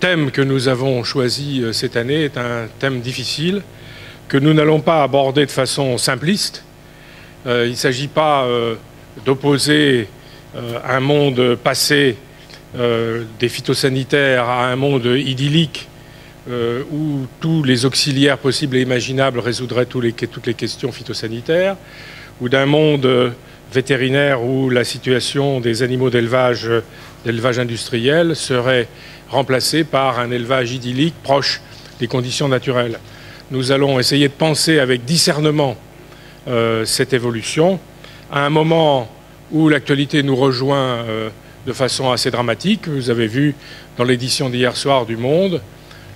thème que nous avons choisi cette année est un thème difficile que nous n'allons pas aborder de façon simpliste. Il ne s'agit pas d'opposer un monde passé des phytosanitaires à un monde idyllique où tous les auxiliaires possibles et imaginables résoudraient toutes les questions phytosanitaires, ou d'un monde vétérinaire où la situation des animaux d'élevage industriel serait remplacée par un élevage idyllique proche des conditions naturelles. Nous allons essayer de penser avec discernement cette évolution à un moment où l'actualité nous rejoint de façon assez dramatique. Vous avez vu dans l'édition d'hier soir du Monde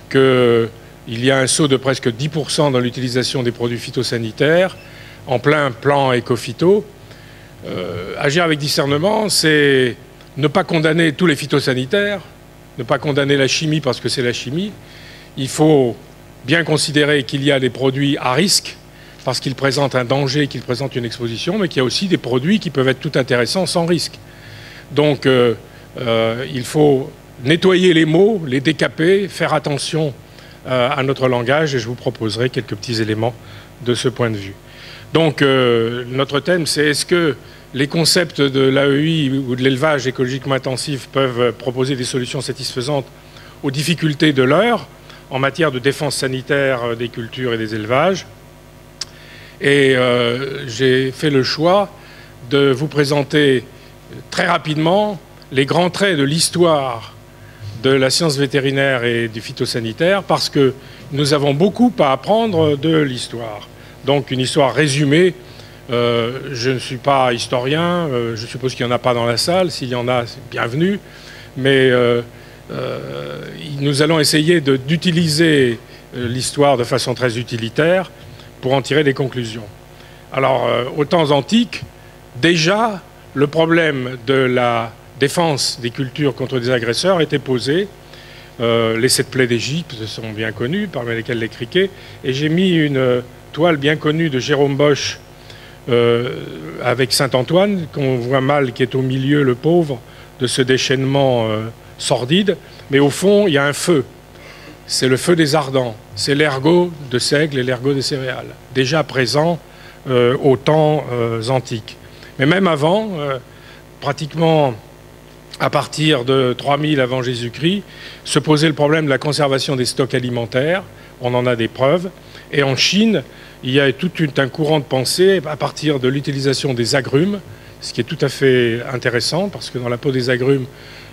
qu'il y a un saut de presque 10% dans l'utilisation des produits phytosanitaires en plein plan éco-phyto. Agir avec discernement, c'est ne pas condamner tous les phytosanitaires, ne pas condamner la chimie parce que c'est la chimie. Il faut bien considérer qu'il y a des produits à risque parce qu'ils présentent un danger, qu'ils présentent une exposition, mais qu'il y a aussi des produits qui peuvent être tout intéressants sans risque. Donc il faut nettoyer les mots, les décaper, faire attention à notre langage, et je vous proposerai quelques petits éléments de ce point de vue. Donc notre thème, c'est est-ce que les concepts de l'AEI ou de l'élevage écologiquement intensif peuvent proposer des solutions satisfaisantes aux difficultés de l'heure en matière de défense sanitaire des cultures et des élevages. Et j'ai fait le choix de vous présenter très rapidement les grands traits de l'histoire de la science vétérinaire et du phytosanitaire, parce que nous avons beaucoup à apprendre de l'histoire. Donc une histoire résumée. Je ne suis pas historien, je suppose qu'il n'y en a pas dans la salle. S'il y en a, c'est bienvenu. Mais nous allons essayer d'utiliser l'histoire de façon très utilitaire pour en tirer des conclusions. Alors, aux temps antiques, déjà, le problème de la défense des cultures contre des agresseurs était posé. Les 7 plaies d'Égypte sont bien connues, parmi lesquelles les criquets. Et j'ai mis une toile bien connue de Jérôme Bosch avec Saint-Antoine, qu'on voit mal, qui est au milieu, le pauvre, de ce déchaînement sordide. Mais au fond, il y a un feu. C'est le feu des ardents. C'est l'ergot de seigle et l'ergot des céréales, déjà présent aux temps antiques. Mais même avant, pratiquement à partir de 3000 avant Jésus-Christ, se posait le problème de la conservation des stocks alimentaires. On en a des preuves. Et en Chine, il y a tout un courant de pensée à partir de l'utilisation des agrumes, ce qui est tout à fait intéressant, parce que dans la peau des agrumes,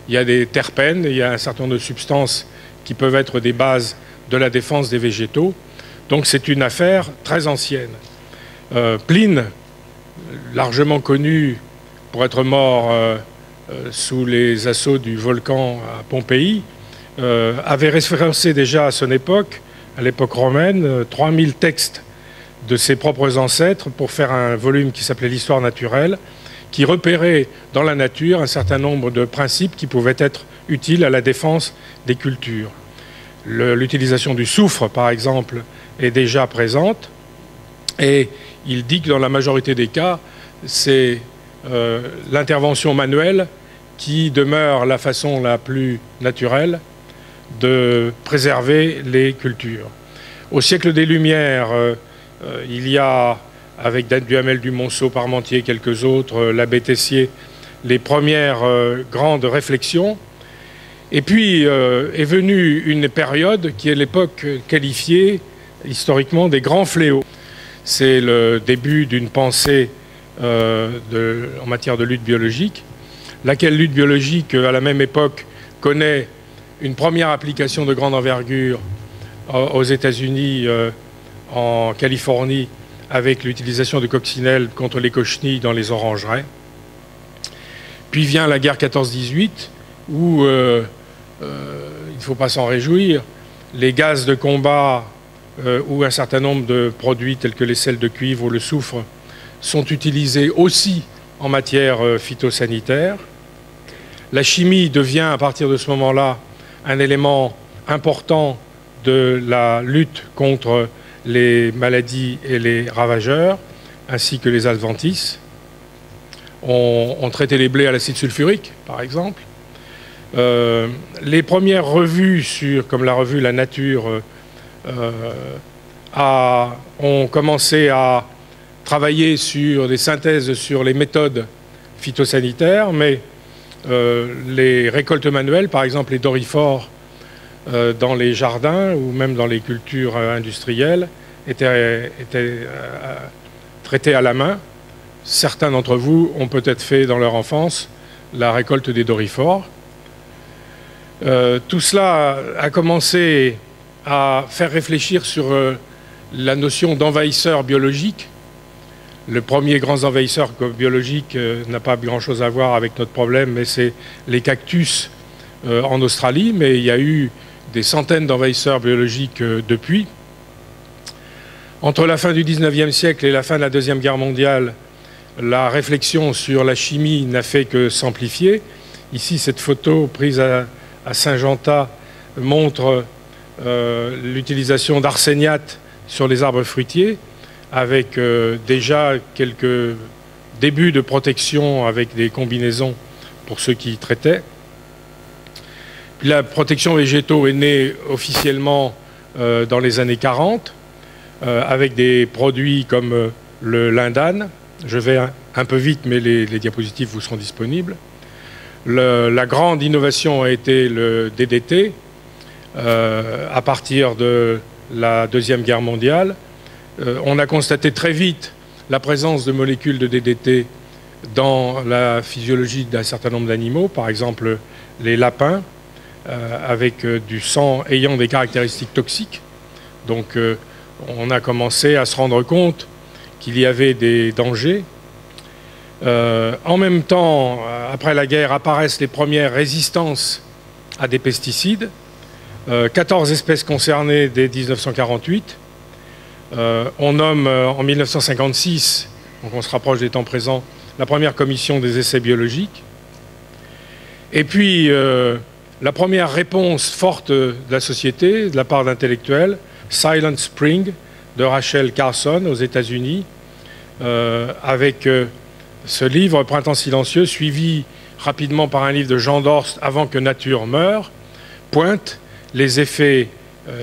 il y a des terpènes, il y a un certain nombre de substances qui peuvent être des bases de la défense des végétaux. Donc c'est une affaire très ancienne. Pline, largement connu pour être mort sous les assauts du volcan à Pompéi, avait référencé déjà à son époque, à l'époque romaine, 3000 textes de ses propres ancêtres pour faire un volume qui s'appelait l'Histoire naturelle, qui repérait dans la nature un certain nombre de principes qui pouvaient être utiles à la défense des cultures. L'utilisation du soufre, par exemple, est déjà présente, et il dit que dans la majorité des cas, c'est l'intervention manuelle qui demeure la façon la plus naturelle de préserver les cultures. Au siècle des Lumières, il y a, avec Duhamel du Monceau, Parmentier, quelques autres, l'abbé Tessier, les premières grandes réflexions. Et puis est venue une période qui est l'époque qualifiée historiquement des grands fléaux. C'est le début d'une pensée en matière de lutte biologique, laquelle lutte biologique, à la même époque, connaît une première application de grande envergure aux États-Unis, en Californie, avec l'utilisation de coccinelle contre les cochenilles dans les orangeraies. Puis vient la guerre 14-18, où, il ne faut pas s'en réjouir, les gaz de combat ou un certain nombre de produits tels que les sels de cuivre ou le soufre sont utilisés aussi en matière phytosanitaire. La chimie devient, à partir de ce moment-là, un élément important de la lutte contre les maladies et les ravageurs, ainsi que les adventices. On traitait les blés à l'acide sulfurique, par exemple. Les premières revues, comme la revue La Nature, ont commencé à travailler sur des synthèses sur les méthodes phytosanitaires, mais les récoltes manuelles, par exemple les doryphores dans les jardins ou même dans les cultures industrielles, étaient traitées à la main. Certains d'entre vous ont peut-être fait dans leur enfance la récolte des doryphores. Tout cela a commencé à faire réfléchir sur la notion d'envahisseur biologique. Le premier grand envahisseur biologique n'a pas grand-chose à voir avec notre problème, mais c'est les cactus en Australie. Mais il y a eu des centaines d'envahisseurs biologiques depuis. Entre la fin du XIXe siècle et la fin de la Deuxième Guerre mondiale, la réflexion sur la chimie n'a fait que s'amplifier. Ici, cette photo prise à Saint-Gentat montre l'utilisation d'arséniate sur les arbres fruitiers, avec déjà quelques débuts de protection avec des combinaisons pour ceux qui y traitaient. Puis la protection végétaux est née officiellement dans les années 40, avec des produits comme le lindane. Je vais un peu vite, mais les diapositives vous seront disponibles. La grande innovation a été le DDT, à partir de la Deuxième Guerre mondiale. On a constaté très vite la présence de molécules de DDT dans la physiologie d'un certain nombre d'animaux, par exemple les lapins, avec du sang ayant des caractéristiques toxiques. Donc on a commencé à se rendre compte qu'il y avait des dangers. En même temps, après la guerre, apparaissent les premières résistances à des pesticides. 14 espèces concernées dès 1948. On nomme en 1956, donc on se rapproche des temps présents, la première commission des essais biologiques. Et puis, la première réponse forte de la société, de la part d'intellectuels, Silent Spring, de Rachel Carson aux États-Unis, avec ce livre, Printemps silencieux, suivi rapidement par un livre de Jean Dorst, Avant que nature meure, pointe les effets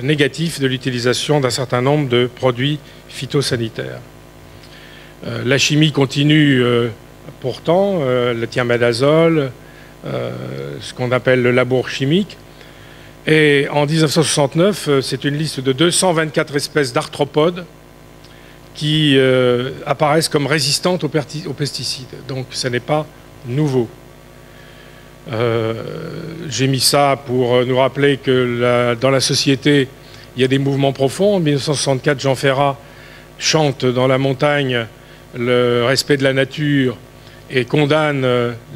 négatifs de l'utilisation d'un certain nombre de produits phytosanitaires. La chimie continue pourtant, le thiamédazole, ce qu'on appelle le labour chimique. Et en 1969, c'est une liste de 224 espèces d'arthropodes qui apparaissent comme résistantes aux pesticides. Donc ce n'est pas nouveau. J'ai mis ça pour nous rappeler que dans la société, il y a des mouvements profonds. En 1964, Jean Ferrat chante dans la montagne le respect de la nature et condamne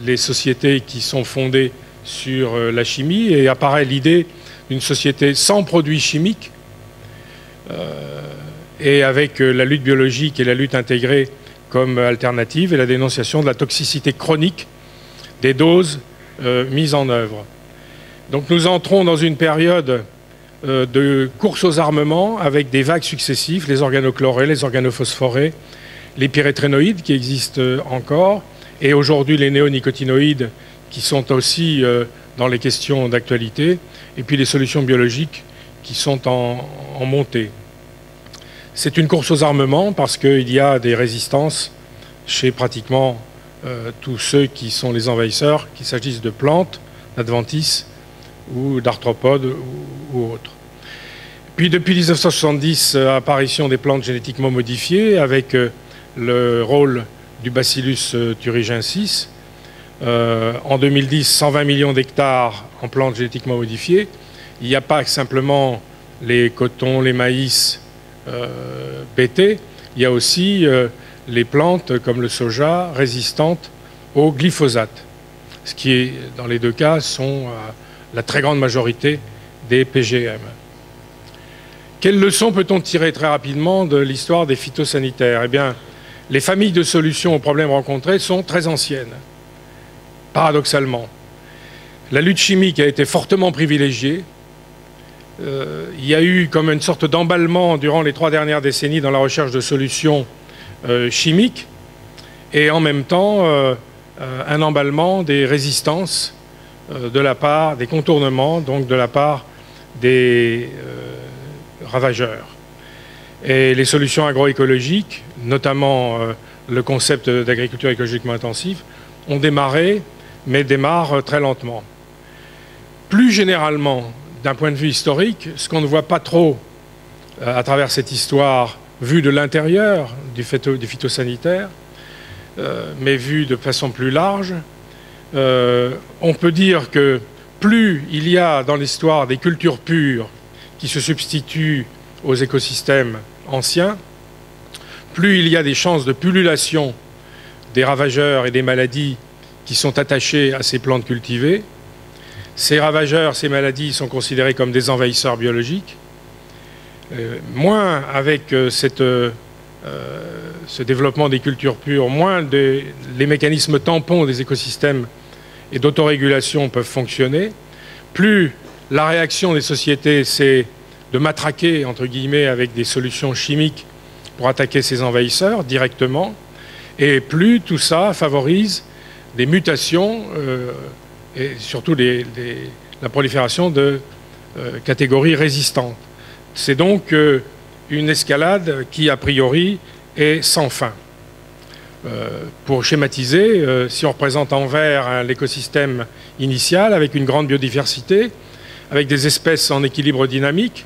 les sociétés qui sont fondées sur la chimie, et apparaît l'idée d'une société sans produits chimiques et avec la lutte biologique et la lutte intégrée comme alternative, et la dénonciation de la toxicité chronique des doses mises en œuvre. Donc nous entrons dans une période de course aux armements avec des vagues successives, les organochlorés, les organophosphorés, les pyrétrénoïdes qui existent encore, et aujourd'hui les néonicotinoïdes qui sont aussi dans les questions d'actualité, et puis les solutions biologiques qui sont en montée. C'est une course aux armements parce qu'il y a des résistances chez pratiquement tous ceux qui sont les envahisseurs, qu'il s'agisse de plantes, d'adventices ou d'arthropodes ou autres. Puis depuis 1970, apparition des plantes génétiquement modifiées avec le rôle du Bacillus thuringiensis. En 2010, 120 millions d'hectares en plantes génétiquement modifiées. Il n'y a pas simplement les cotons, les maïs, BT, il y a aussi les plantes comme le soja résistantes au glyphosate, ce qui, dans les deux cas, sont la très grande majorité des PGM. Quelles leçons peut-on tirer très rapidement de l'histoire des phytosanitaires? Eh bien, les familles de solutions aux problèmes rencontrés sont très anciennes, paradoxalement. La lutte chimique a été fortement privilégiée. Il y a eu comme une sorte d'emballement durant les 3 dernières décennies dans la recherche de solutions chimiques, et en même temps un emballement des résistances de la part des contournements, donc de la part des ravageurs. Et les solutions agroécologiques, notamment le concept d'agriculture écologiquement intensive, ont démarré, mais démarrent très lentement. Plus généralement, d'un point de vue historique, ce qu'on ne voit pas trop à travers cette histoire vue de l'intérieur du phytosanitaire, mais vue de façon plus large, on peut dire que plus il y a dans l'histoire des cultures pures qui se substituent aux écosystèmes anciens, plus il y a des chances de pullulation des ravageurs et des maladies qui sont attachés à ces plantes cultivées. Ces ravageurs, ces maladies sont considérés comme des envahisseurs biologiques. Moins avec ce développement des cultures pures, moins les mécanismes tampons des écosystèmes et d'autorégulation peuvent fonctionner, plus la réaction des sociétés, c'est de matraquer, entre guillemets, avec des solutions chimiques pour attaquer ces envahisseurs directement, et plus tout ça favorise des mutations et surtout la prolifération de catégories résistantes. C'est donc une escalade qui, a priori, est sans fin. Pour schématiser, si on représente en vert l'écosystème initial avec une grande biodiversité, avec des espèces en équilibre dynamique,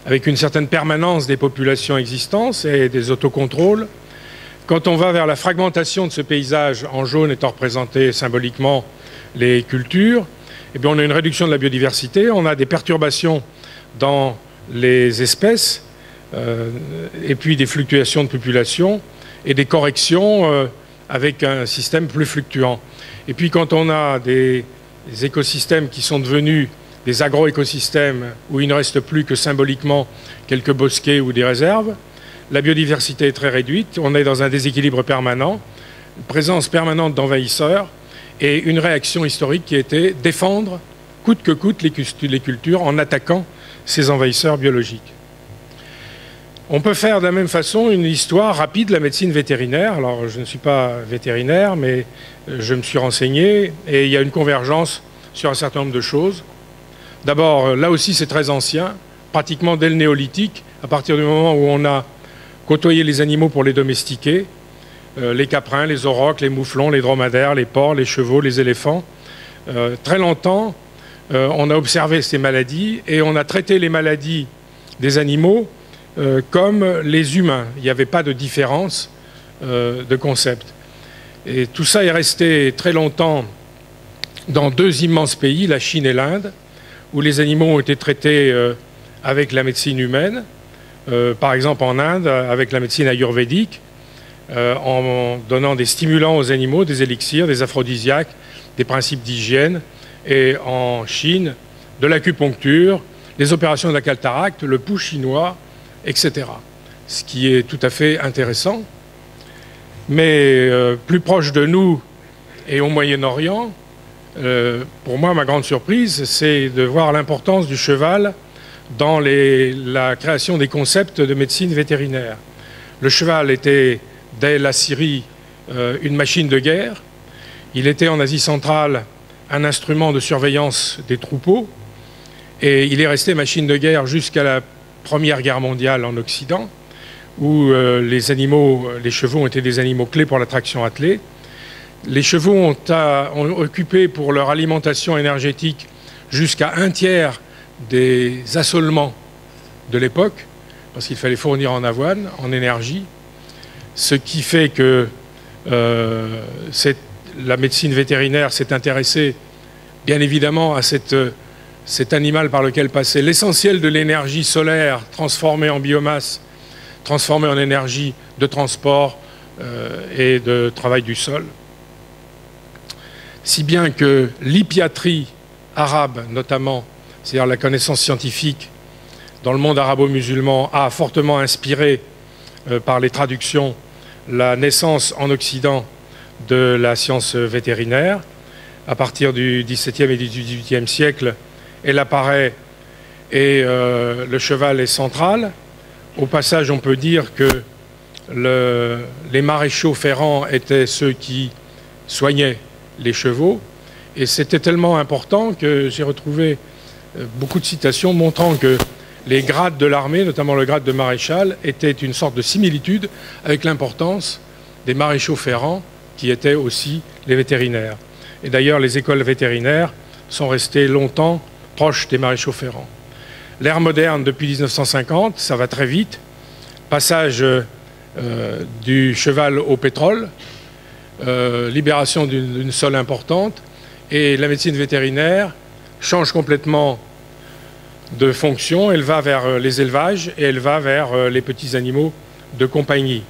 avec une certaine permanence des populations existantes et des autocontrôles, quand on va vers la fragmentation de ce paysage, en jaune étant représenté symboliquement les cultures, eh bien on a une réduction de la biodiversité, on a des perturbations dans les espèces, et puis des fluctuations de population et des corrections avec un système plus fluctuant. Et puis quand on a des écosystèmes qui sont devenus des agroécosystèmes où il ne reste plus que symboliquement quelques bosquets ou des réserves, la biodiversité est très réduite, on est dans un déséquilibre permanent, une présence permanente d'envahisseurs et une réaction historique qui était défendre coûte que coûte les cultures en attaquant ces envahisseurs biologiques. On peut faire de la même façon une histoire rapide de la médecine vétérinaire. Alors, je ne suis pas vétérinaire, mais je me suis renseigné et il y a une convergence sur un certain nombre de choses. D'abord, là aussi, c'est très ancien, pratiquement dès le néolithique, à partir du moment où on a côtoyé les animaux pour les domestiquer, les caprins, les aurochs, les mouflons, les dromadaires, les porcs, les chevaux, les éléphants. Très longtemps, on a observé ces maladies et on a traité les maladies des animaux comme les humains. Il n'y avait pas de différence de concept. Et tout ça est resté très longtemps dans deux immenses pays, la Chine et l'Inde, où les animaux ont été traités avec la médecine humaine, par exemple en Inde, avec la médecine ayurvédique, en donnant des stimulants aux animaux, des élixirs, des aphrodisiaques, des principes d'hygiène, et en Chine, de l'acupuncture, les opérations de la cataracte, le pou chinois, etc. Ce qui est tout à fait intéressant. Mais plus proche de nous et au Moyen-Orient, pour moi, ma grande surprise, c'est de voir l'importance du cheval dans la création des concepts de médecine vétérinaire. Le cheval était, dès la Syrie, une machine de guerre. Il était en Asie centrale un instrument de surveillance des troupeaux. Et il est resté machine de guerre jusqu'à la Première Guerre mondiale en Occident, où les chevaux ont été des animaux clés pour la traction attelée. Les chevaux ont occupé pour leur alimentation énergétique jusqu'à 1/3 des assolements de l'époque, parce qu'il fallait fournir en avoine, en énergie, ce qui fait que la médecine vétérinaire s'est intéressée bien évidemment à cet animal par lequel passait l'essentiel de l'énergie solaire transformée en biomasse, transformée en énergie de transport et de travail du sol. Si bien que l'hippiatrie arabe, notamment, c'est-à-dire la connaissance scientifique dans le monde arabo-musulman, a fortement inspiré par les traductions la naissance en Occident de la science vétérinaire. À partir du XVIIe et du XVIIIe siècle, elle apparaît et le cheval est central. Au passage, on peut dire que les maréchaux ferrants étaient ceux qui soignaient les chevaux Et c'était tellement important que j'ai retrouvé beaucoup de citations montrant que les grades de l'armée, notamment le grade de maréchal, étaient une sorte de similitude avec l'importance des maréchaux ferrants qui étaient aussi les vétérinaires. Et d'ailleurs, les écoles vétérinaires sont restées longtemps proches des maréchaux ferrants. L'ère moderne, depuis 1950, ça va très vite. Passage du cheval au pétrole, libération d'une sole importante, et la médecine vétérinaire change complètement de fonction. Elle va vers les élevages et elle va vers les petits animaux de compagnie.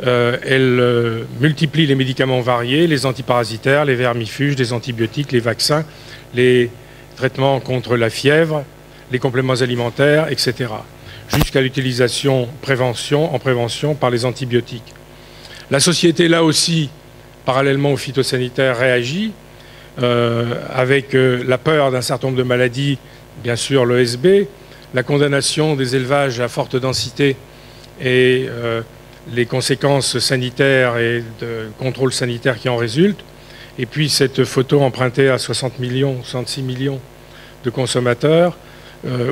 Elle multiplie les médicaments variés, les antiparasitaires, les vermifuges, les antibiotiques, les vaccins, les traitements contre la fièvre, les compléments alimentaires, etc. Jusqu'à l'utilisation en prévention par les antibiotiques. La société, là aussi, parallèlement aux phytosanitaires, réagit avec la peur d'un certain nombre de maladies, bien sûr l'ESB, la condamnation des élevages à forte densité et les conséquences sanitaires et de contrôle sanitaire qui en résultent. Et puis cette photo empruntée à 66 millions de consommateurs,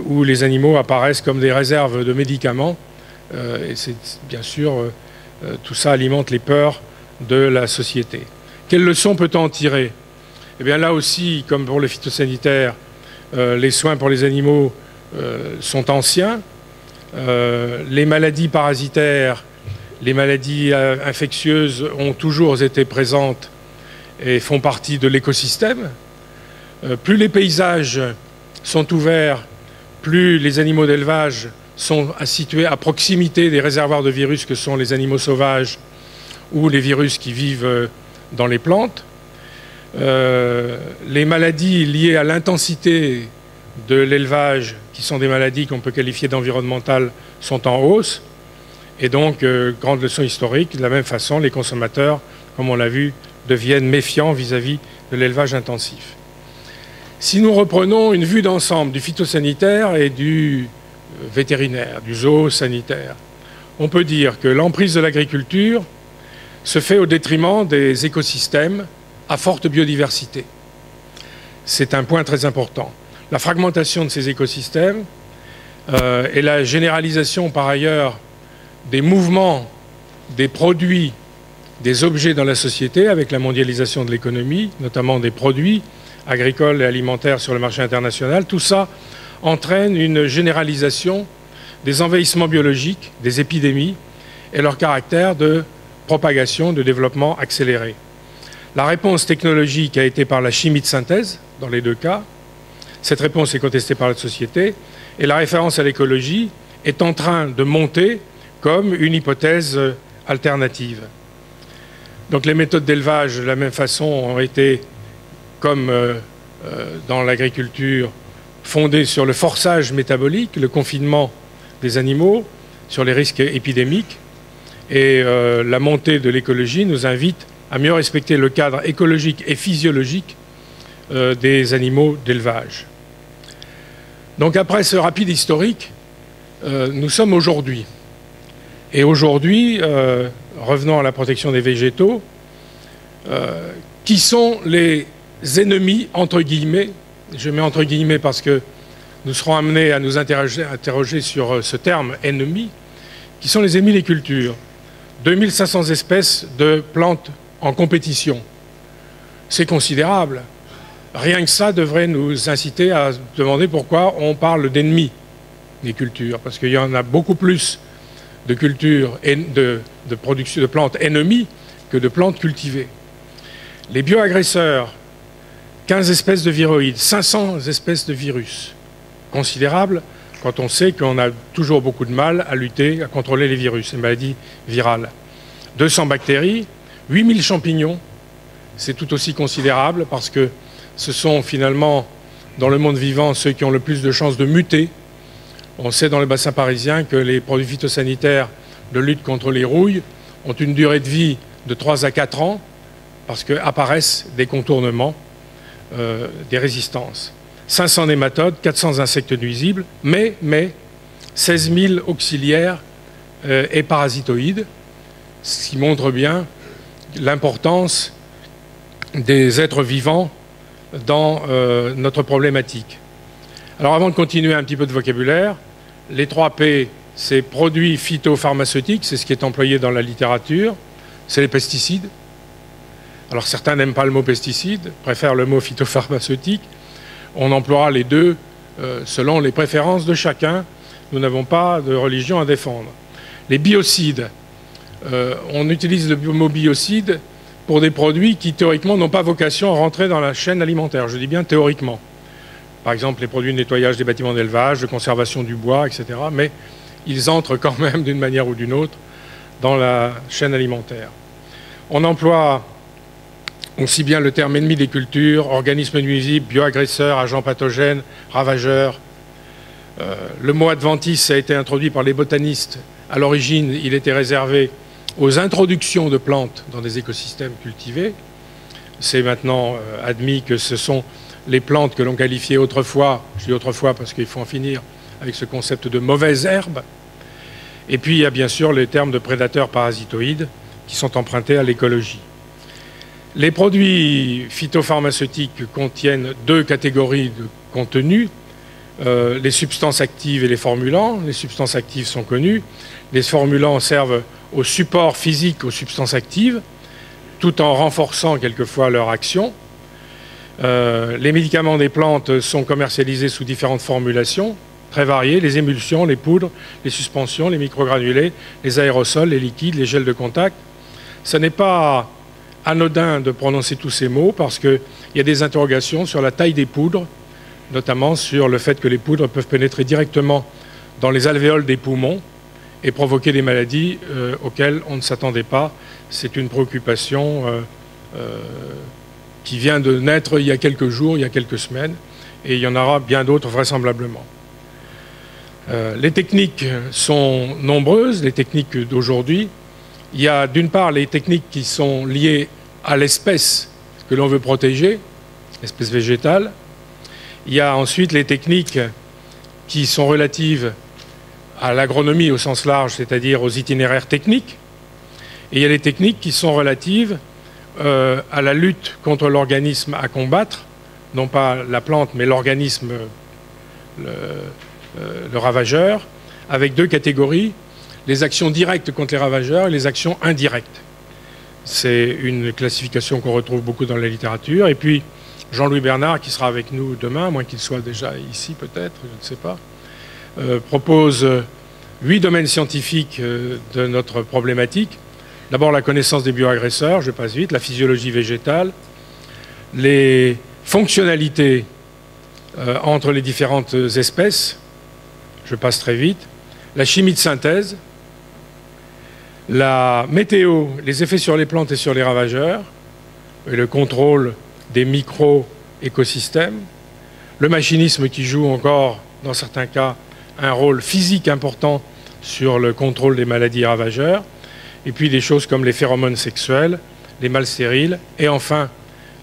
où les animaux apparaissent comme des réserves de médicaments. Et c'est bien sûr, tout ça alimente les peurs de la société. Quelles leçons peut-on en tirer? Eh bien là aussi, comme pour les phytosanitaires, les soins pour les animaux sont anciens. Les maladies parasitaires, les maladies infectieuses ont toujours été présentes et font partie de l'écosystème. Plus les paysages sont ouverts, plus les animaux d'élevage sont situés à proximité des réservoirs de virus que sont les animaux sauvages ou les virus qui vivent dans les plantes. Les maladies liées à l'intensité de l'élevage, qui sont des maladies qu'on peut qualifier d'environnementales, sont en hausse. Et donc, grande leçon historique, de la même façon, les consommateurs, comme on l'a vu, deviennent méfiants vis-à-vis de l'élevage intensif. Si nous reprenons une vue d'ensemble du phytosanitaire et du vétérinaire, du zoosanitaire, on peut dire que l'emprise de l'agriculture se fait au détriment des écosystèmes à forte biodiversité. C'est un point très important. La fragmentation de ces écosystèmes et la généralisation par ailleurs des mouvements, des produits, des objets dans la société avec la mondialisation de l'économie, notamment des produits agricoles et alimentaires sur le marché international, tout ça entraîne une généralisation des envahissements biologiques, des épidémies et leur caractère de propagation, de développement accéléré. La réponse technologique a été par la chimie de synthèse, dans les deux cas. Cette réponse est contestée par la société et la référence à l'écologie est en train de monter comme une hypothèse alternative. Donc les méthodes d'élevage, de la même façon, ont été, comme dans l'agriculture, fondées sur le forçage métabolique, le confinement des animaux, sur les risques épidémiques. Et la montée de l'écologie nous invite à mieux respecter le cadre écologique et physiologique des animaux d'élevage. Donc après ce rapide historique, nous sommes aujourd'hui. Et aujourd'hui, revenons à la protection des végétaux, qui sont les ennemis, entre guillemets, je mets entre guillemets parce que nous serons amenés à nous interroger sur ce terme « ennemi », qui sont les ennemis des cultures. 2500 espèces de plantes en compétition. C'est considérable. Rien que ça devrait nous inciter à demander pourquoi on parle d'ennemis des cultures, parce qu'il y en a beaucoup plus de cultures et de production de plantes ennemies que de plantes cultivées. Les bioagresseurs, 15 espèces de viroïdes, 500 espèces de virus. Considérable quand on sait qu'on a toujours beaucoup de mal à lutter, à contrôler les virus, les maladies virales. 200 bactéries, 8000 champignons, c'est tout aussi considérable parce que ce sont finalement, dans le monde vivant, ceux qui ont le plus de chances de muter. On sait dans le bassin parisien que les produits phytosanitaires de lutte contre les rouilles ont une durée de vie de 3 à 4 ans parce qu'apparaissent des contournements, des résistances. 500 nématodes, 400 insectes nuisibles, mais 16 000 auxiliaires et parasitoïdes, ce qui montre bien l'importance des êtres vivants dans notre problématique. Alors avant de continuer, un petit peu de vocabulaire. Les 3 P, c'est produits phytopharmaceutiques, c'est ce qui est employé dans la littérature, c'est les pesticides. Alors certains n'aiment pas le mot pesticide, préfèrent le mot phytopharmaceutique. On emploiera les deux selon les préférences de chacun. Nous n'avons pas de religion à défendre. Les biocides, on utilise le mot biocide pour des produits qui théoriquement n'ont pas vocation à rentrer dans la chaîne alimentaire. Je dis bien théoriquement. Par exemple, les produits de nettoyage des bâtiments d'élevage, de conservation du bois, etc. Mais ils entrent quand même d'une manière ou d'une autre dans la chaîne alimentaire. On emploie aussi bien le terme ennemi des cultures, organismes nuisibles, bioagresseurs, agents pathogènes, ravageurs. Le mot adventice a été introduit par les botanistes. À l'origine, il était réservé aux introductions de plantes dans des écosystèmes cultivés. C'est maintenant admis que ce sont les plantes que l'on qualifiait autrefois, je dis autrefois parce qu'il faut en finir avec ce concept de mauvaises herbes. Et puis il y a bien sûr les termes de prédateurs parasitoïdes qui sont empruntés à l'écologie. Les produits phytopharmaceutiques contiennent 2 catégories de contenus, les substances actives et les formulants. Les substances actives sont connues. Les formulants servent au support physique aux substances actives, tout en renforçant quelquefois leur action. Les médicaments des plantes sont commercialisés sous différentes formulations, très variées, les émulsions, les poudres, les suspensions, les microgranulés, les aérosols, les liquides, les gels de contact. Ce n'est pas anodin de prononcer tous ces mots parce qu'il y a des interrogations sur la taille des poudres, notamment sur le fait que les poudres peuvent pénétrer directement dans les alvéoles des poumons et provoquer des maladies auxquelles on ne s'attendait pas. C'est une préoccupation qui vient de naître il y a quelques jours, il y a quelques semaines, et il y en aura bien d'autres vraisemblablement. Les techniques sont nombreuses, les techniques d'aujourd'hui. Il y a d'une part les techniques qui sont liées à l'espèce que l'on veut protéger, l'espèce végétale. Il y a ensuite les techniques qui sont relatives à l'agronomie au sens large, c'est-à-dire aux itinéraires techniques. Et il y a les techniques qui sont relatives à la lutte contre l'organisme à combattre, non pas la plante, mais l'organisme, le ravageur, avec 2 catégories, les actions directes contre les ravageurs et les actions indirectes. C'est une classification qu'on retrouve beaucoup dans la littérature. Et puis, Jean-Louis Bernard, qui sera avec nous demain, à moins qu'il soit déjà ici peut-être, je ne sais pas, propose 8 domaines scientifiques de notre problématique. D'abord, la connaissance des bioagresseurs, je passe vite, la physiologie végétale, les fonctionnalités entre les différentes espèces, je passe très vite, la chimie de synthèse, la météo, les effets sur les plantes et sur les ravageurs, et le contrôle des micro-écosystèmes, le machinisme qui joue encore, dans certains cas, un rôle physique important sur le contrôle des maladies ravageurs, et puis des choses comme les phéromones sexuels, les mâles stériles, et enfin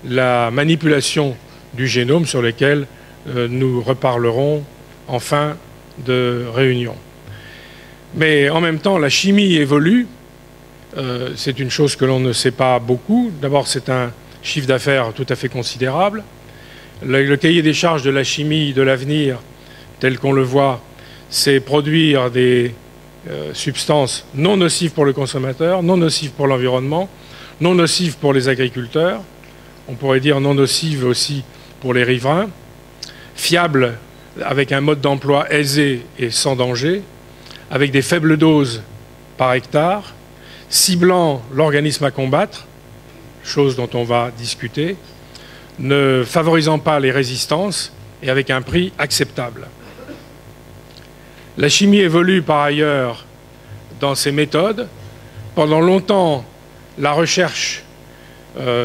la manipulation du génome sur lequel nous reparlerons en fin de réunion. Mais en même temps, la chimie évolue. C'est une chose que l'on ne sait pas beaucoup. D'abord, c'est un chiffre d'affaires tout à fait considérable. Le cahier des charges de la chimie de l'avenir, tel qu'on le voit, c'est produire des substances non nocives pour le consommateur, non nocives pour l'environnement, non nocives pour les agriculteurs, on pourrait dire non nocives aussi pour les riverains, fiables avec un mode d'emploi aisé et sans danger, avec des faibles doses par hectare, ciblant l'organisme à combattre, chose dont on va discuter, ne favorisant pas les résistances et avec un prix acceptable. La chimie évolue par ailleurs dans ses méthodes. Pendant longtemps, la recherche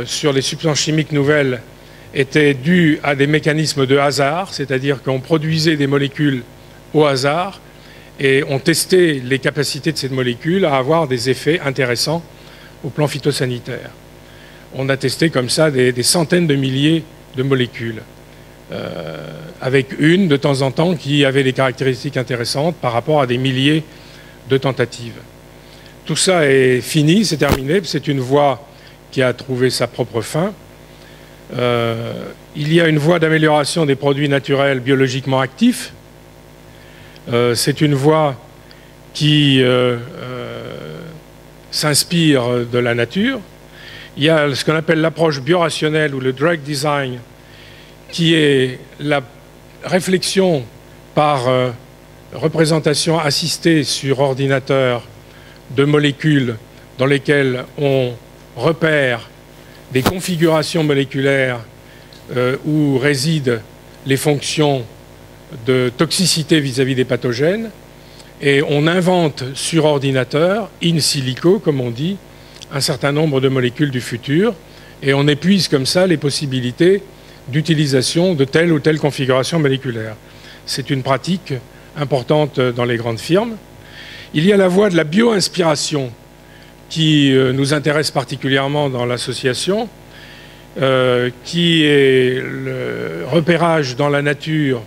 sur les substances chimiques nouvelles était due à des mécanismes de hasard, c'est-à-dire qu'on produisait des molécules au hasard et on testait les capacités de ces molécules à avoir des effets intéressants au plan phytosanitaire. On a testé comme ça des centaines de milliers de molécules, avec une de temps en temps qui avait des caractéristiques intéressantes par rapport à des milliers de tentatives. Tout ça est fini, c'est terminé, c'est une voie qui a trouvé sa propre fin. Il y a une voie d'amélioration des produits naturels biologiquement actifs. C'est une voie qui s'inspire de la nature. Il y a ce qu'on appelle l'approche biorationnelle ou le drug design, qui est la réflexion par représentation assistée sur ordinateur de molécules dans lesquelles on repère des configurations moléculaires où résident les fonctions de toxicité vis-à-vis des pathogènes, et on invente sur ordinateur, in silico, comme on dit, un certain nombre de molécules du futur, et on épuise comme ça les possibilités d'utilisation de telle ou telle configuration moléculaire. C'est une pratique importante dans les grandes firmes. Il y a la voie de la bio-inspiration qui nous intéresse particulièrement dans l'association, qui est le repérage dans la nature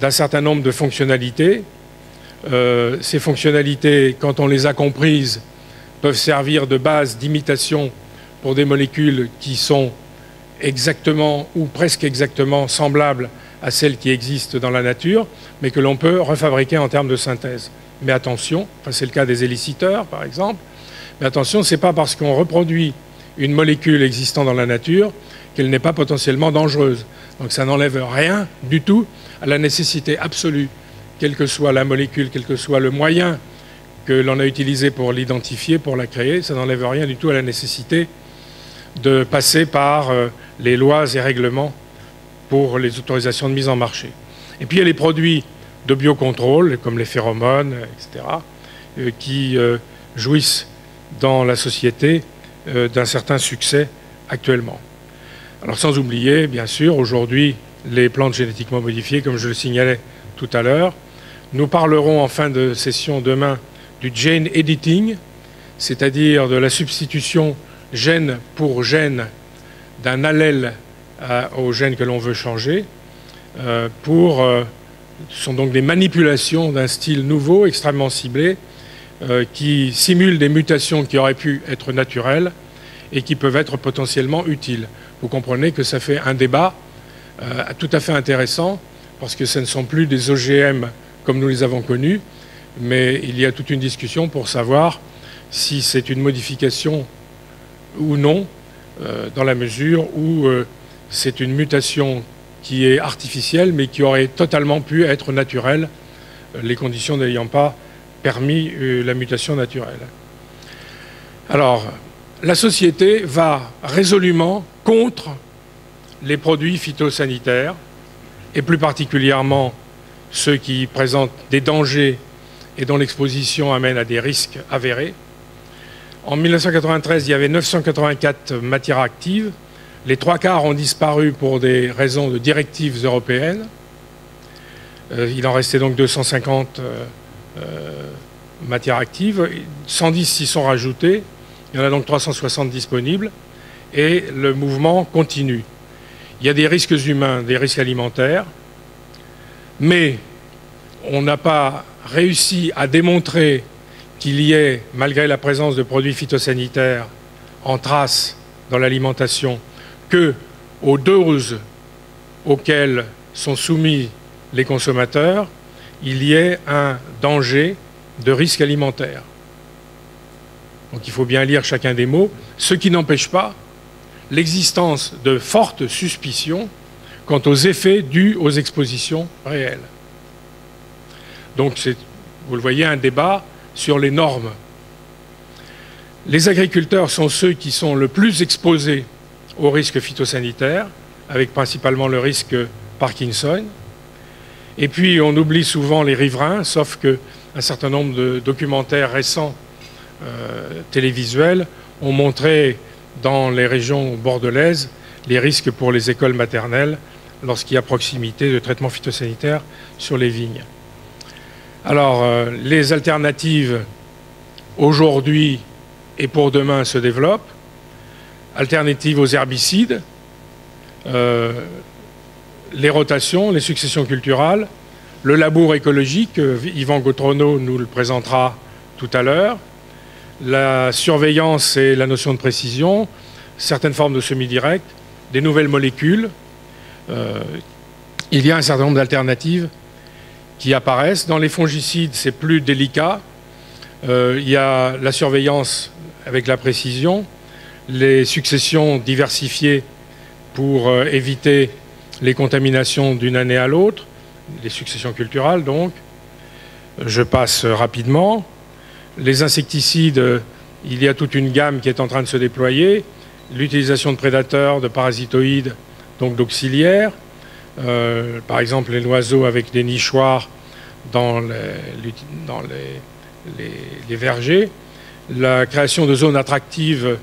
d'un certain nombre de fonctionnalités. Ces fonctionnalités, quand on les a comprises, peuvent servir de base d'imitation pour des molécules qui sont exactement ou presque exactement semblables à celles qui existent dans la nature, mais que l'on peut refabriquer en termes de synthèse. Mais attention, c'est le cas des éliciteurs par exemple, mais attention, ce n'est pas parce qu'on reproduit une molécule existant dans la nature qu'elle n'est pas potentiellement dangereuse. Donc ça n'enlève rien du tout à la nécessité absolue, quelle que soit la molécule, quel que soit le moyen que l'on a utilisé pour l'identifier, pour la créer, ça n'enlève rien du tout à la nécessité de passer par les lois et règlements pour les autorisations de mise en marché. Et puis il y a les produits de biocontrôle, comme les phéromones, etc., qui jouissent dans la société d'un certain succès actuellement. Alors sans oublier, bien sûr, aujourd'hui, les plantes génétiquement modifiées, comme je le signalais tout à l'heure. Nous parlerons en fin de session demain du gene editing, c'est-à-dire de la substitution gène pour gène d'un allèle au gène que l'on veut changer. Ce sont donc des manipulations d'un style nouveau, extrêmement ciblé, qui simulent des mutations qui auraient pu être naturelles et qui peuvent être potentiellement utiles. Vous comprenez que ça fait un débat tout à fait intéressant, parce que ce ne sont plus des OGM comme nous les avons connus, mais il y a toute une discussion pour savoir si c'est une modification ou non, dans la mesure où c'est une mutation qui est artificielle, mais qui aurait totalement pu être naturelle, les conditions n'ayant pas permis la mutation naturelle. Alors, la société va résolument contre les produits phytosanitaires, et plus particulièrement ceux qui présentent des dangers et dont l'exposition amène à des risques avérés. En 1993, il y avait 984 matières actives. Les 3/4 ont disparu pour des raisons de directives européennes. Il en restait donc 250 matières actives. 110 s'y sont rajoutées. Il y en a donc 360 disponibles. Et le mouvement continue. Il y a des risques humains, des risques alimentaires, mais on n'a pas réussi à démontrer qu'il y ait, malgré la présence de produits phytosanitaires en trace dans l'alimentation, que aux doses auxquelles sont soumis les consommateurs, il y ait un danger de risque alimentaire. Donc il faut bien lire chacun des mots, ce qui n'empêche pas l'existence de fortes suspicions quant aux effets dus aux expositions réelles. Donc c'est, vous le voyez, un débat sur les normes. Les agriculteurs sont ceux qui sont le plus exposés aux risques phytosanitaires, avec principalement le risque Parkinson. Et puis on oublie souvent les riverains, sauf qu'un certain nombre de documentaires récents télévisuels ont montré dans les régions bordelaises les risques pour les écoles maternelles lorsqu'il y a proximité de traitements phytosanitaires sur les vignes. Alors, les alternatives aujourd'hui et pour demain se développent. Alternatives aux herbicides, les rotations, les successions culturales, le labour écologique, Yvan Gautrono nous le présentera tout à l'heure, la surveillance et la notion de précision, certaines formes de semi-direct, des nouvelles molécules. Il y a un certain nombre d'alternatives qui apparaissent. Dans les fongicides, c'est plus délicat. Il y a la surveillance avec la précision, les successions diversifiées pour éviter les contaminations d'une année à l'autre, les successions culturales donc. Je passe rapidement. Les insecticides, il y a toute une gamme qui est en train de se déployer. L'utilisation de prédateurs, de parasitoïdes, donc d'auxiliaires. Par exemple, les oiseaux avec des nichoirs dans les vergers. La création de zones attractives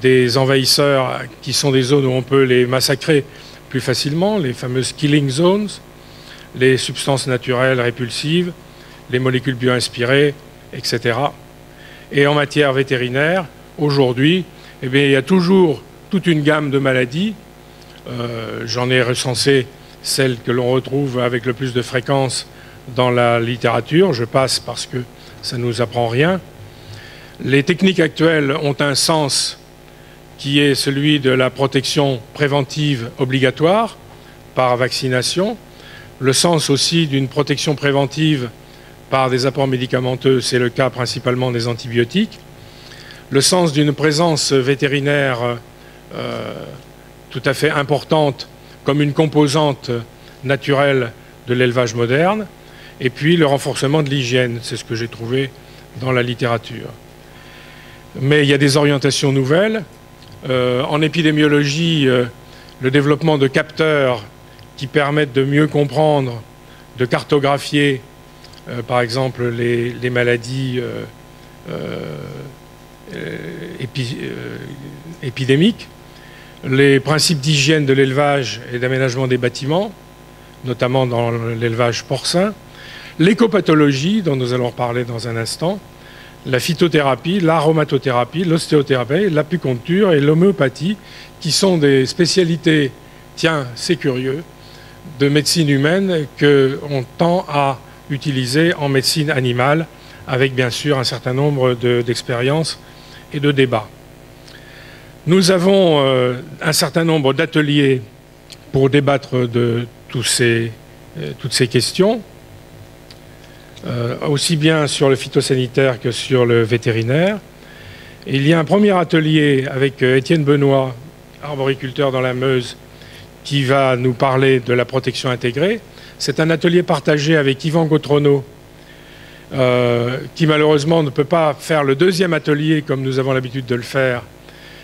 des envahisseurs, qui sont des zones où on peut les massacrer plus facilement, les fameuses killing zones, les substances naturelles répulsives, les molécules bioinspirées, etc. Et en matière vétérinaire, aujourd'hui, eh bien, il y a toujours toute une gamme de maladies. J'en ai recensé celles que l'on retrouve avec le plus de fréquence dans la littérature. Je passe parce que ça ne nous apprend rien. Les techniques actuelles ont un sens qui est celui de la protection préventive obligatoire par vaccination. Le sens aussi d'une protection préventive par des apports médicamenteux, c'est le cas principalement des antibiotiques. Le sens d'une présence vétérinaire tout à fait importante comme une composante naturelle de l'élevage moderne. Et puis le renforcement de l'hygiène, c'est ce que j'ai trouvé dans la littérature. Mais il y a des orientations nouvelles. En épidémiologie, le développement de capteurs qui permettent de mieux comprendre, de cartographier, par exemple, les maladies épidémiques, les principes d'hygiène de l'élevage et d'aménagement des bâtiments, notamment dans l'élevage porcin, l'écopathologie, dont nous allons parler dans un instant, la phytothérapie, l'aromatothérapie, l'ostéothérapie, l'apiculture et l'homéopathie, qui sont des spécialités, tiens, c'est curieux, de médecine humaine qu'on tend à utiliser en médecine animale, avec bien sûr un certain nombre d'expériences et de débats. Nous avons un certain nombre d'ateliers pour débattre de toutes ces questions, aussi bien sur le phytosanitaire que sur le vétérinaire. Il y a un premier atelier avec Étienne Benoît, arboriculteur dans la Meuse, qui va nous parler de la protection intégrée. C'est un atelier partagé avec Yvan Gautronot, qui malheureusement ne peut pas faire le deuxième atelier comme nous avons l'habitude de le faire,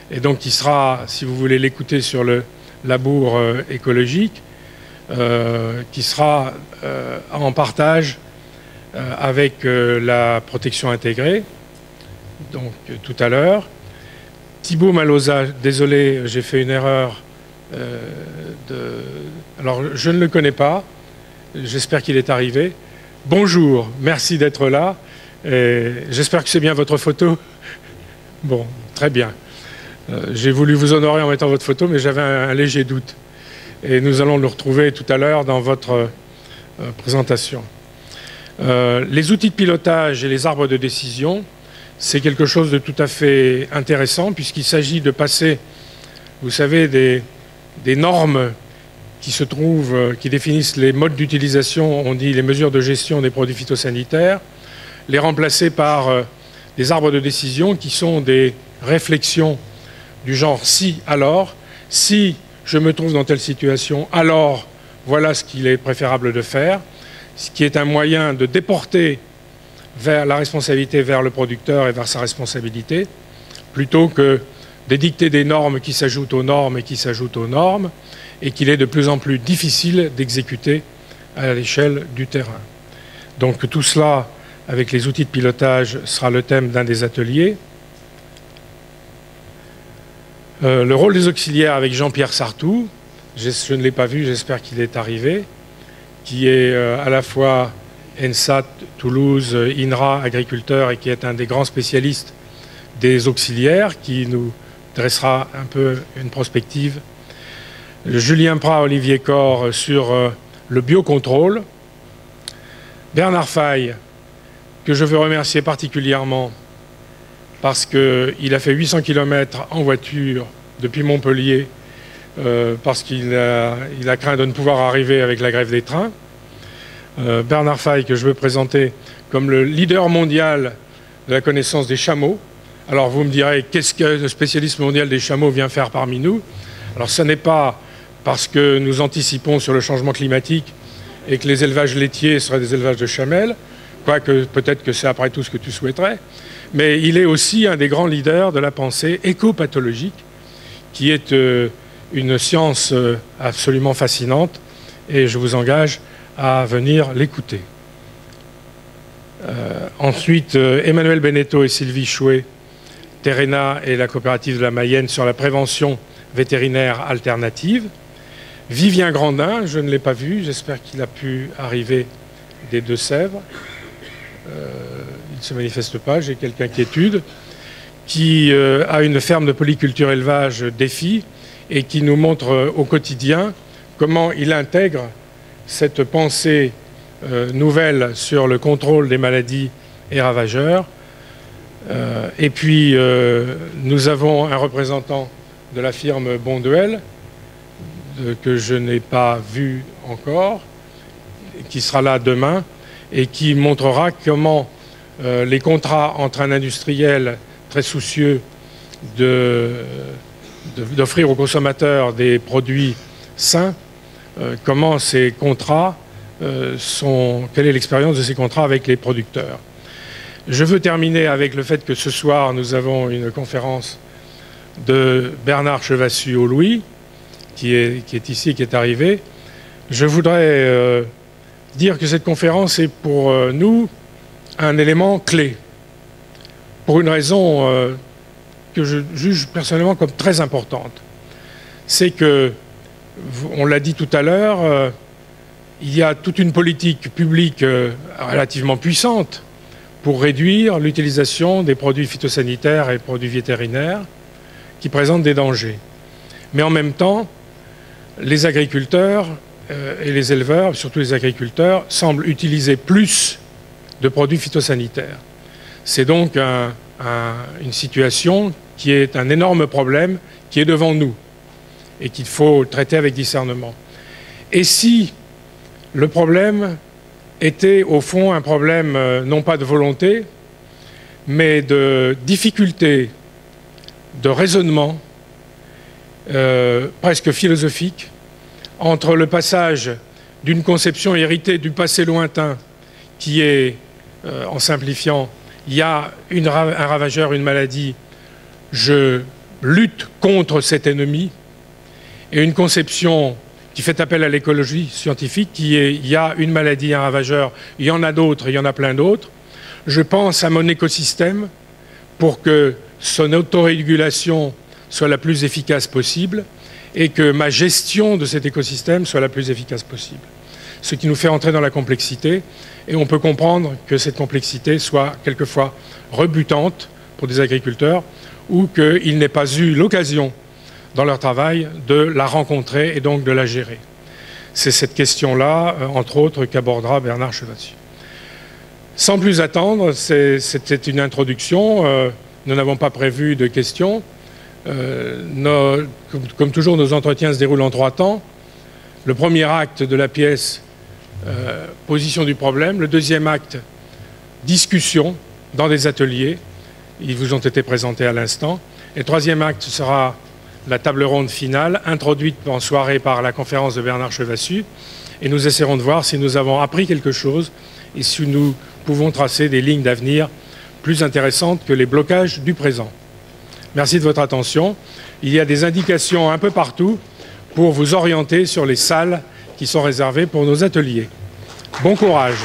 et donc qui sera, si vous voulez l'écouter, sur le labour écologique, qui sera en partage avec la protection intégrée, donc tout à l'heure. Thibaut Maloza, désolé, j'ai fait une erreur. Alors, je ne le connais pas, j'espère qu'il est arrivé. Bonjour, merci d'être là. J'espère que c'est bien votre photo. Bon, très bien. J'ai voulu vous honorer en mettant votre photo, mais j'avais un léger doute. Et nous allons le retrouver tout à l'heure dans votre présentation. Les outils de pilotage et les arbres de décision, c'est quelque chose de tout à fait intéressant, puisqu'il s'agit de passer, vous savez, des normes qui se trouvent, qui définissent les modes d'utilisation, on dit les mesures de gestion des produits phytosanitaires, les remplacer par des arbres de décision qui sont des réflexions du genre si, alors, si je me trouve dans telle situation, alors voilà ce qu'il est préférable de faire, ce qui est un moyen de déporter vers la responsabilité vers le producteur et vers sa responsabilité, plutôt que d'édicter des normes qui s'ajoutent aux normes et qui s'ajoutent aux normes, et qu'il est de plus en plus difficile d'exécuter à l'échelle du terrain. Donc tout cela, avec les outils de pilotage, sera le thème d'un des ateliers. Le rôle des auxiliaires avec Jean-Pierre Sartou, je ne l'ai pas vu, j'espère qu'il est arrivé, qui est à la fois ENSAT, Toulouse, INRA, agriculteur, et qui est un des grands spécialistes des auxiliaires, qui nous dressera un peu une prospective. Julien Prat, Olivier Corr sur le biocontrôle. Bernard Faye, que je veux remercier particulièrement parce qu'il a fait 800 km en voiture depuis Montpellier parce qu'il a craint de ne pouvoir arriver avec la grève des trains. Bernard Faye, que je veux présenter comme le leader mondial de la connaissance des chameaux. Alors vous me direz, qu'est-ce que le spécialiste mondial des chameaux vient faire parmi nous? Alors ce n'est pas parce que nous anticipons sur le changement climatique et que les élevages laitiers seraient des élevages de chamelles, quoique peut-être que c'est après tout ce que tu souhaiterais, mais il est aussi un des grands leaders de la pensée écopathologique, qui est une science absolument fascinante, et je vous engage à venir l'écouter. Ensuite, Emmanuel Beneteau et Sylvie Chouet, Terrena et la coopérative de la Mayenne sur la prévention vétérinaire alternative. Vivien Grandin, je ne l'ai pas vu, j'espère qu'il a pu arriver des Deux-Sèvres. Il ne se manifeste pas, j'ai quelque inquiétude, qui a une ferme de polyculture élevage défi et qui nous montre au quotidien comment il intègre cette pensée nouvelle sur le contrôle des maladies et ravageurs. Et puis, nous avons un représentant de la firme Bonduel, que je n'ai pas vu encore, qui sera là demain, et qui montrera comment les contrats entre un industriel très soucieux d'offrir aux consommateurs des produits sains, comment ces contrats quelle est l'expérience de ces contrats avec les producteurs. Je veux terminer avec le fait que ce soir, nous avons une conférence de Bernard Chevassus au Louis, qui est ici, qui est arrivé. Je voudrais dire que cette conférence est pour nous un élément clé, pour une raison que je juge personnellement comme très importante. C'est que, on l'a dit tout à l'heure, il y a toute une politique publique relativement puissante pour réduire l'utilisation des produits phytosanitaires et produits vétérinaires qui présentent des dangers. Mais en même temps, les agriculteurs et les éleveurs, surtout les agriculteurs, semblent utiliser plus de produits phytosanitaires. C'est donc une situation qui est un énorme problème qui est devant nous et qu'il faut traiter avec discernement. Et si le problème était au fond un problème non pas de volonté, mais de difficulté, de raisonnement presque philosophique entre le passage d'une conception héritée du passé lointain qui est, en simplifiant, il y a un ravageur, une maladie, je lutte contre cet ennemi, et une conception qui fait appel à l'écologie scientifique, qui est il y a une maladie, un ravageur, il y en a d'autres, il y en a plein d'autres. Je pense à mon écosystème pour que son autorégulation soit la plus efficace possible et que ma gestion de cet écosystème soit la plus efficace possible. Ce qui nous fait entrer dans la complexité, et on peut comprendre que cette complexité soit quelquefois rebutante pour des agriculteurs ou qu'ils n'aient pas eu l'occasion dans leur travail de la rencontrer et donc de la gérer. C'est cette question-là, entre autres, qu'abordera Bernard Chevassus. Sans plus attendre, c'était une introduction. Nous n'avons pas prévu de questions. Comme toujours, nos entretiens se déroulent en 3 temps. Le premier acte de la pièce, position du problème. Le deuxième acte, discussion dans des ateliers. Ils vous ont été présentés à l'instant. Et le troisième acte sera la table ronde finale, introduite en soirée par la conférence de Bernard Chevassus. Et nous essaierons de voir si nous avons appris quelque chose et si nous pouvons tracer des lignes d'avenir plus intéressantes que les blocages du présent. Merci de votre attention. Il y a des indications un peu partout pour vous orienter sur les salles qui sont réservées pour nos ateliers. Bon courage.